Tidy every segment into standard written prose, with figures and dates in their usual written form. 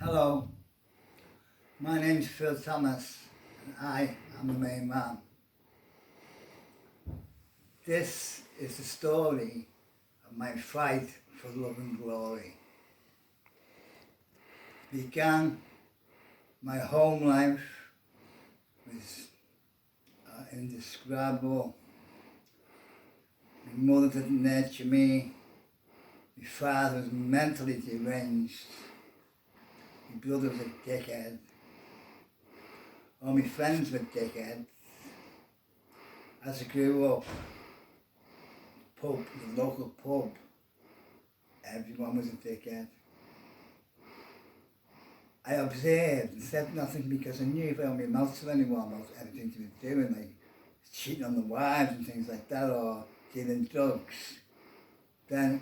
Hello, my name's Phill Thomas and I am the main man. This is the story of my fight for love and glory. Began my home life was indescribable. My mother didn't nurture me. My father was mentally deranged. My brother was a dickhead. All my friends were dickheads. As I grew up, the local pub, everyone was a dickhead. I observed and said nothing because I knew if I opened my mouth to anyone about anything to be doing, like cheating on the wives and things like that, or dealing drugs, then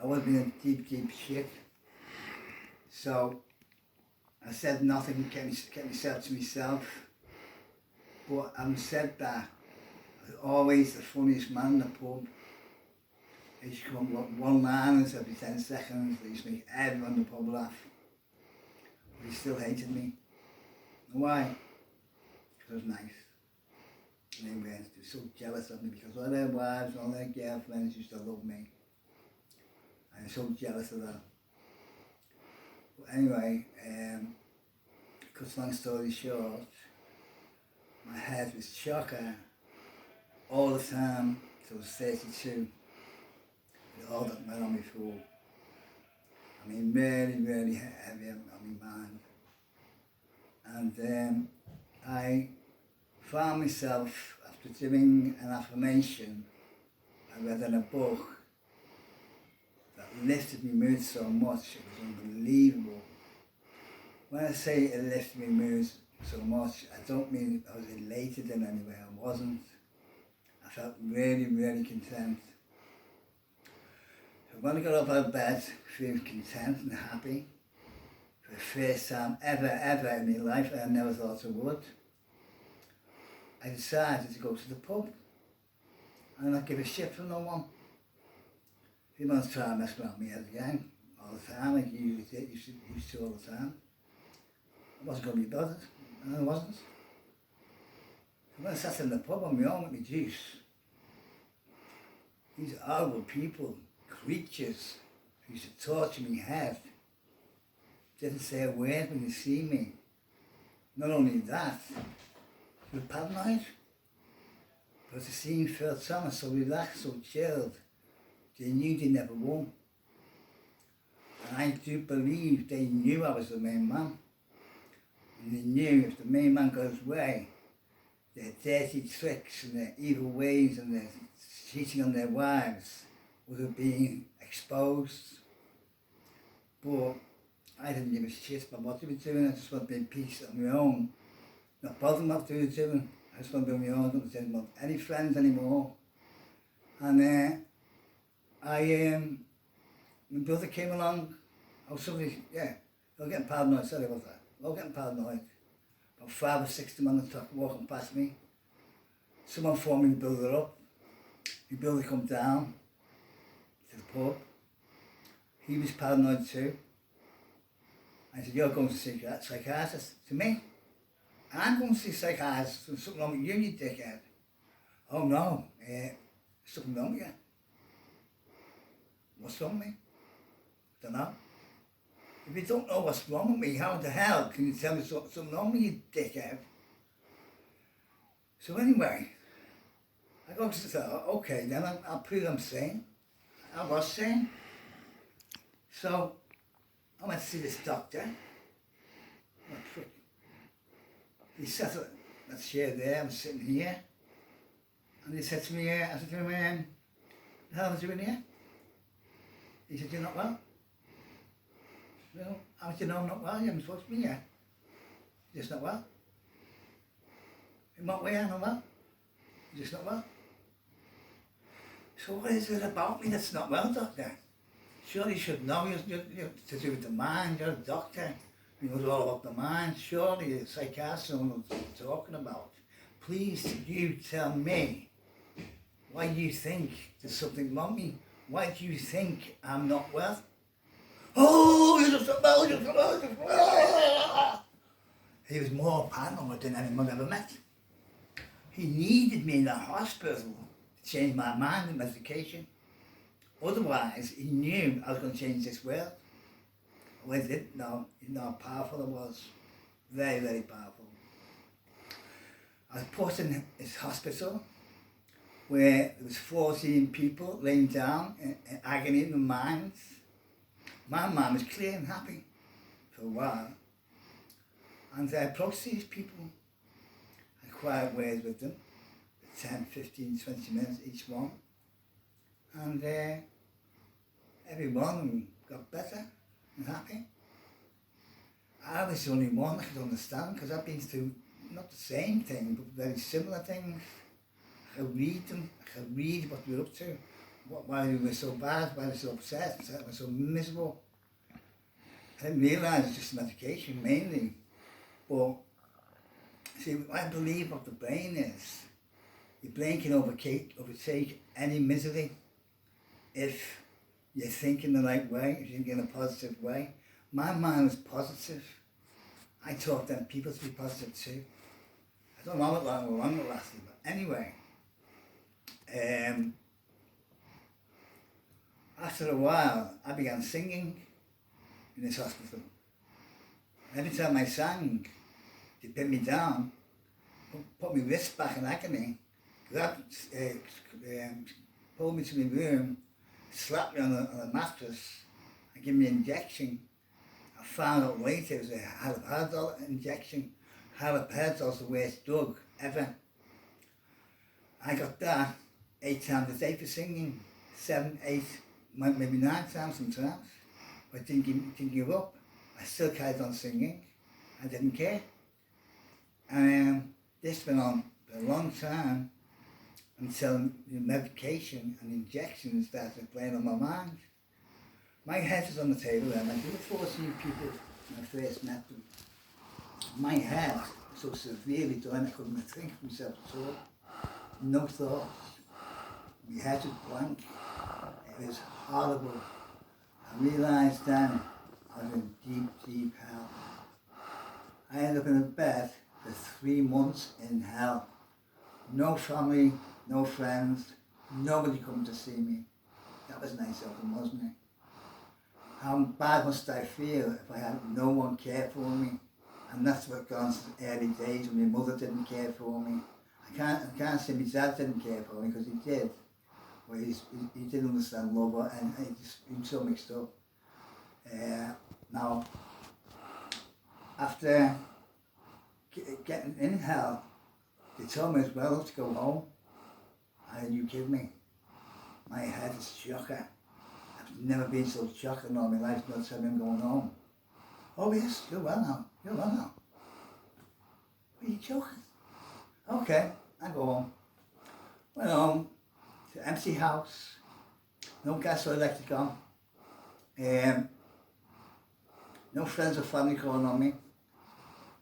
I would have been in deep, deep shit. So I said nothing, kept myself to myself. But having said that, I was always the funniest man in the pub. I used to come up with one-liners every 10 seconds. They used to make everyone in the pub laugh. But he still hated me. And why? Because I was nice. And they were so jealous of me because all their wives, all their girlfriends used to love me. And I'm so jealous of that. But anyway, cut long story short, my head was chocker all the time till I was 32. With all that went on me through. I mean, really, really heavy on my mind. And I found myself, after doing an affirmation I read in a book, that lifted my mood so much, it was unbelievable. When I say it lifted my mood so much, I don't mean I was elated in any way, I wasn't. I felt really, really content. So when I got up out of bed, feeling content and happy, for the first time ever in my life, I never thought I would, I decided to go to the pub and not give a shit for no one. If you want to try and mess around me head again, all the time, like you usually did, used to all the time, I wasn't going to be bothered, and I wasn't. So when I sat in the pub on my own with my juice, these horrible people, creatures, who used to torture me head, didn't say a word when they see me. Not only that, they were paranoid. But to see Phill Thomas so relaxed, so chilled, they knew they never won. And I do believe they knew I was the main man. And they knew if the main man got his way, their dirty tricks and their evil ways and their cheating on their wives would have been exposed. But I didn't give a shit about what they were doing. I just wanted to be in peace on my own. Not bothering what they were doing. I just wanted to be on my own. I didn't want any friends anymore. And my brother came along. Oh, somebody, yeah, they were getting paranoid. Sorry about that. They were getting paranoid. About 5 or 6 of them on the top walking past me. Someone phoned me, my brother up. My brother come down to the pub. He was paranoid too. I said, you're going to see a psychiatrist. To me, I'm going to see a psychiatrist. There's something wrong with you, you dickhead. Oh no, something wrong with you. What's wrong with me? I don't know. If you don't know what's wrong with me, how the hell can you tell me something wrong with you, dickhead? So anyway, I go to the okay, then I'll prove I'm sane. I was sane. So I went to see this doctor. He sat at that chair there, I'm sitting here. And he said to me, I said to him, the hell are you doing here? He said, you're not well? Well, how did you know I'm not well? You haven't supposed to be here. You're just not well? In what way I'm not well? You're just not well? So what is it about me that's not well, doctor? Surely you should know you're to do with the mind, you're a doctor. You know all about the mind. Surely a psychiatrist knows what you're talking about. Please, you tell me why you think there's something wrong with me. Why do you think I'm not well? Oh, you're just not well, you're just not well, you're just not well. He was more paranoid than anyone I've ever met. He needed me in the hospital to change my mind and medication. Otherwise, he knew I was going to change this world. Well, he didn't know how powerful it was. Very, very powerful. I was put in his hospital where there was 14 people laying down in agony in their minds. My mind was clear and happy for a while. And I approached these people, had quiet words with them, 10, 15, 20 minutes each one. And every one of them got better and happy. I was the only one I could understand because I've been through not the same thing, but very similar things. I could read them, I could read what they were up to, why they were so bad, why they were so upset, why they were so miserable. I didn't realise it's just medication mainly, but see, I believe what the brain is. Your brain can overtake any misery if you're thinking the right way, if you're thinking in a positive way. My mind was positive. I taught them people to be positive too. I don't know how long it lasted, but anyway. After a while, I began singing in this hospital. Every time I sang, they pinned me down, put my wrist back in agony, pulled me to my room, slapped me on a mattress, and gave me an injection. I found out later it was a haloperidol injection. Haloperidol's the worst drug ever. I got that 8 times a day for singing, 7, 8, maybe 9 times sometimes. But I didn't give up. I still carried on singing. I didn't care. And this went on for a long time until the medication and injections started playing on my mind. My head was on the table and I did 14 people when I first met them. My head was so severely done I couldn't think of myself at all. No thoughts. My head was blank. It was horrible. I realised then I was in deep, deep hell. I ended up in a bed for 3 months in hell. No family, no friends, nobody coming to see me. That was nice of them, wasn't it? How bad must I feel if I had no one care for me? And that's what gone to the early days when my mother didn't care for me. I can't say my dad didn't care for me because he did. But he didn't understand love and he was so mixed up. Now, after getting in hell, they told me as well to go home. Are you kidding me? My head is shocker. I've never been so shocked in all my life, not telling me I'm going home. Oh yes, you're well now. You're well now. Are you joking? Okay, I go home. Went home to an empty house, no gas or electric on. No friends or family calling on me.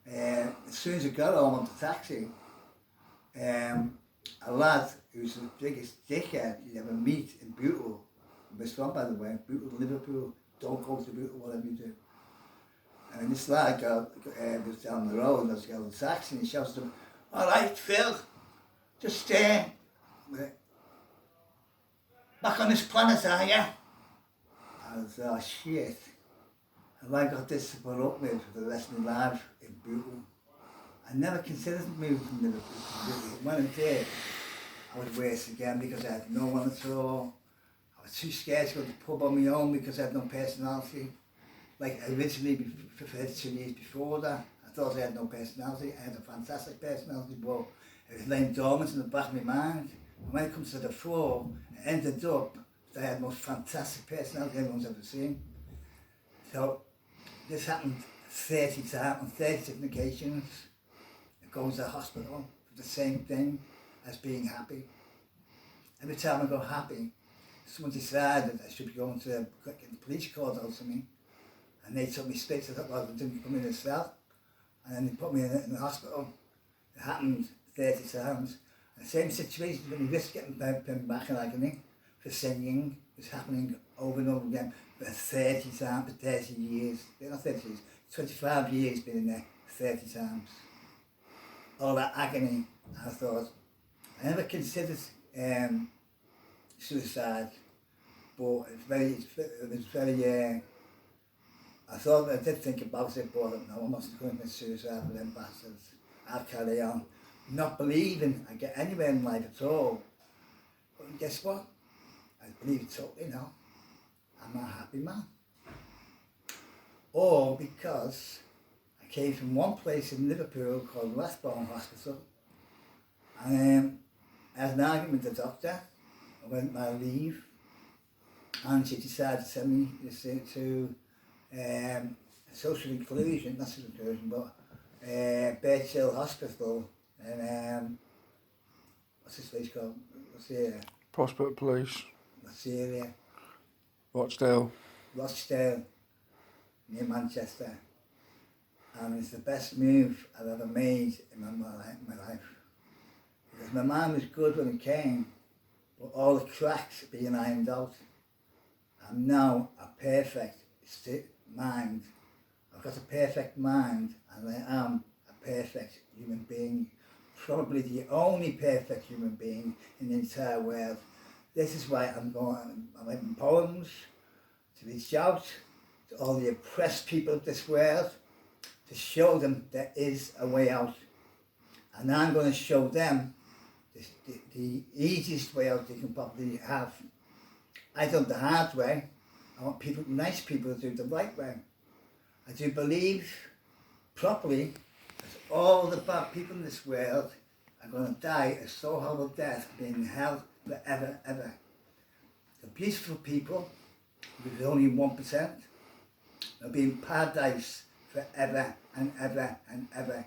As soon as I got home on the taxi, a lad who's the biggest dickhead you ever meet in Bootle, West from by the way, Bootle, Liverpool, don't go to Bootle, whatever you do. And this lad was down the road and I was getting on the taxi and he shouts to him, "All right, Phil, just back on this planet, are you?" I was, oh shit. Have I got this to put up with for the rest of my life in Bootle? I never considered moving from Liverpool to Bootle. When I did, I was worse again because I had no one at all. I was too scared to go to the pub on my own because I had no personality. Like originally, for 32 years before that, I thought I had no personality. I had a fantastic personality, but it was laying dormant in the back of my mind. And when it comes to the fore, it ended up that I had the most fantastic personality anyone's ever seen. So this happened 30 times, on 30 different occasions. I go to the hospital for the same thing as being happy. Every time I go happy, someone decided I should be going to get the police called out to me. And they took me straight to that lad and didn't put me in a cell. And then they put me in the hospital. It happened 30 times. And the same situation, when my wrist getting pinned back in agony for singing was happening over and over again for 30 times, for 30 years. Not 30 years, 25 years being in there 30 times. All that agony, I thought. I never considered suicide, but it was very, I did think about it, but no, I mustn't commit suicide with them bastards. I'll carry on, not believing I get anywhere in life at all. But guess what? I believe it totally now. I'm a happy man. All because I came from one place in Liverpool called Westbourne Hospital, and I had an argument with the doctor. I went my leave, and she decided to send me to social inclusion, not social inclusion, but Hill Hospital, and what's this place called? What's the area? Prospect Police. What's the area? Rochdale. Rochdale, near Manchester. And it's the best move I've ever made in my life. Because my mind was good when it came, but all the cracks are being ironed out. I'm now a perfect mind. I've got a perfect mind, and I am a perfect human being. Probably the only perfect human being in the entire world. This is why I'm writing poems to reach out to all the oppressed people of this world, to show them there is a way out. And I'm going to show them the easiest way out they can probably have. I done the hard way. I want nice people to do the right way. I do believe properly that all the bad people in this world are going to die a so horrible death, being in hell forever, ever. The beautiful people, with only 1%, will be in paradise forever and ever and ever.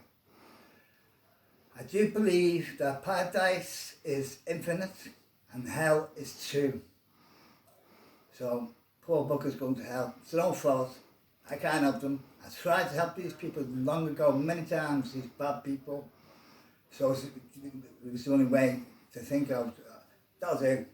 I do believe that paradise is infinite and hell is too. So poor bugger's going to hell. It's their own fault. I can't help them. I tried to help these people long ago, many times, these bad people. So it was the only way to think of. That'll do.